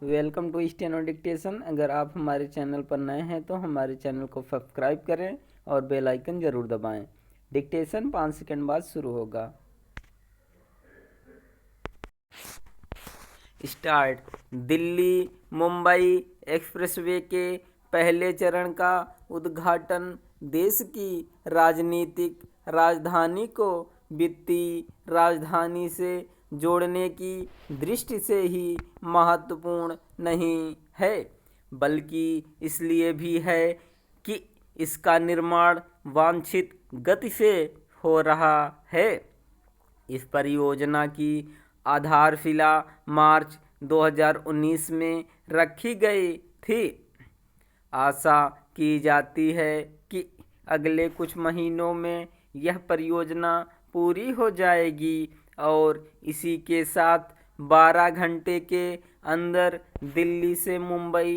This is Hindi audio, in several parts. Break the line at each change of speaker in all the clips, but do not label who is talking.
Welcome to steno dictation. अगर आप हमारे चैनल पर नए हैं तो हमारे चैनल को सब्सक्राइब करें और बेल आइकन ज़रूर दबाएं। डिक्टेशन 5 सेकंड बाद शुरू होगा। स्टार्ट। दिल्ली मुंबई एक्सप्रेसवे के पहले चरण का उद्घाटन देश की राजनीतिक राजधानी को वित्तीय राजधानी से जोड़ने की दृष्टि से ही महत्वपूर्ण नहीं है, बल्कि इसलिए भी है कि इसका निर्माण वांछित गति से हो रहा है। इस परियोजना की आधारशिला मार्च 2019 में रखी गई थी। आशा की जाती है कि अगले कुछ महीनों में यह परियोजना पूरी हो जाएगी और इसी के साथ 12 घंटे के अंदर दिल्ली से मुंबई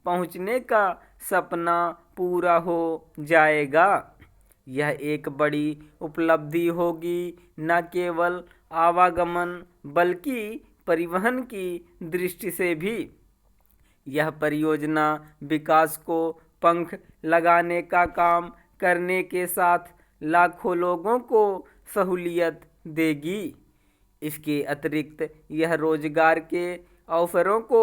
पहुंचने का सपना पूरा हो जाएगा। यह एक बड़ी उपलब्धि होगी, न केवल आवागमन बल्कि परिवहन की दृष्टि से भी। यह परियोजना विकास को पंख लगाने का काम करने के साथ लाखों लोगों को सहूलियत देगी। इसके अतिरिक्त यह रोजगार के अवसरों को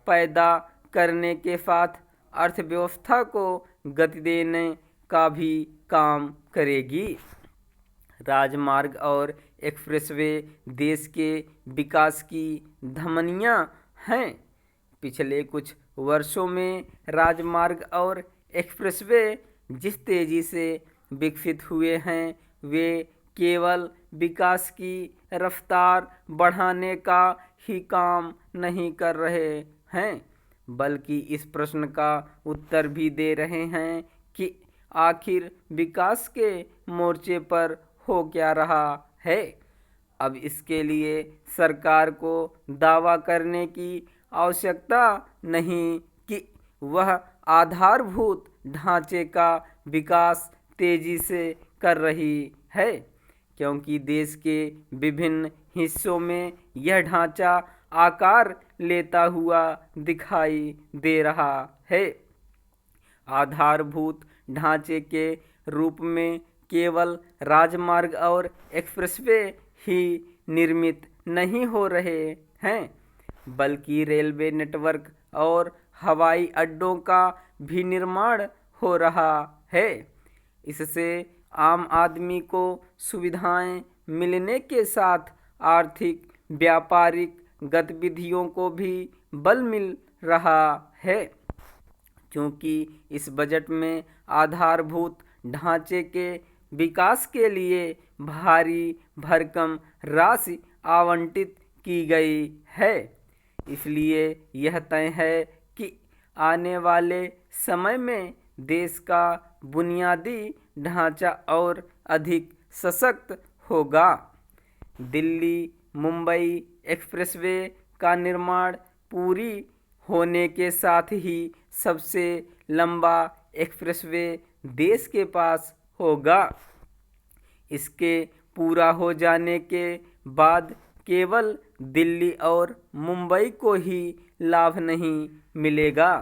पैदा करने के साथ अर्थव्यवस्था को गति देने का भी काम करेगी। राजमार्ग और एक्सप्रेसवे देश के विकास की धमनियां हैं। पिछले कुछ वर्षों में राजमार्ग और एक्सप्रेसवे जिस तेज़ी से विकसित हुए हैं, वे केवल विकास की रफ्तार बढ़ाने का ही काम नहीं कर रहे हैं, बल्कि इस प्रश्न का उत्तर भी दे रहे हैं कि आखिर विकास के मोर्चे पर हो क्या रहा है। अब इसके लिए सरकार को दावा करने की आवश्यकता नहीं कि वह आधारभूत ढांचे का विकास तेजी से कर रही है, क्योंकि देश के विभिन्न हिस्सों में यह ढांचा आकार लेता हुआ दिखाई दे रहा है। आधारभूत ढांचे के रूप में केवल राजमार्ग और एक्सप्रेसवे ही निर्मित नहीं हो रहे हैं, बल्कि रेलवे नेटवर्क और हवाई अड्डों का भी निर्माण हो रहा है। इससे आम आदमी को सुविधाएं मिलने के साथ आर्थिक व्यापारिक गतिविधियों को भी बल मिल रहा है। क्योंकि इस बजट में आधारभूत ढांचे के विकास के लिए भारी भरकम राशि आवंटित की गई है, इसलिए यह तय है कि आने वाले समय में देश का बुनियादी ढांचा और अधिक सशक्त होगा। दिल्ली मुंबई एक्सप्रेसवे का निर्माण पूरी होने के साथ ही सबसे लंबा एक्सप्रेसवे देश के पास होगा। इसके पूरा हो जाने के बाद केवल दिल्ली और मुंबई को ही लाभ नहीं मिलेगा,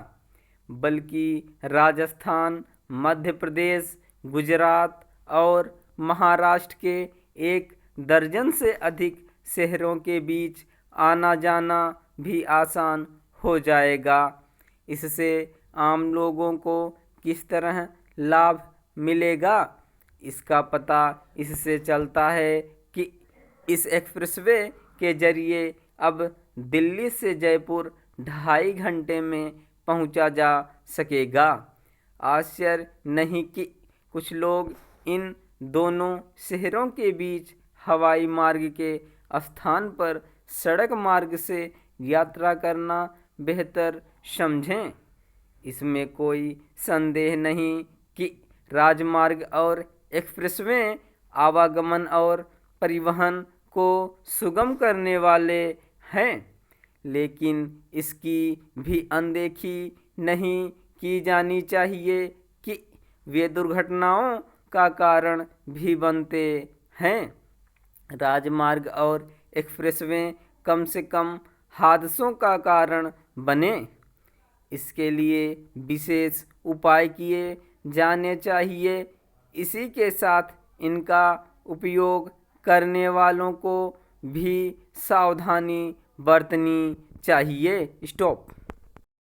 बल्कि राजस्थान, मध्य प्रदेश, गुजरात और महाराष्ट्र के 1 दर्जन से अधिक शहरों के बीच आना जाना भी आसान हो जाएगा। इससे आम लोगों को किस तरह लाभ मिलेगा, इसका पता इससे चलता है कि इस एक्सप्रेसवे के जरिए अब दिल्ली से जयपुर 2.5 घंटे में पहुंचा जा सकेगा। आश्चर्य नहीं कि कुछ लोग इन दोनों शहरों के बीच हवाई मार्ग के स्थान पर सड़क मार्ग से यात्रा करना बेहतर समझें। इसमें कोई संदेह नहीं कि राजमार्ग और एक्सप्रेसवे आवागमन और परिवहन को सुगम करने वाले हैं, लेकिन इसकी भी अनदेखी नहीं की जानी चाहिए कि वे दुर्घटनाओं का कारण भी बनते हैं। राजमार्ग और एक्सप्रेसवे कम से कम हादसों का कारण बने। इसके लिए विशेष उपाय किए जाने चाहिए। इसी के साथ इनका उपयोग करने वालों को भी सावधानी बरतनी चाहिए। स्टॉप।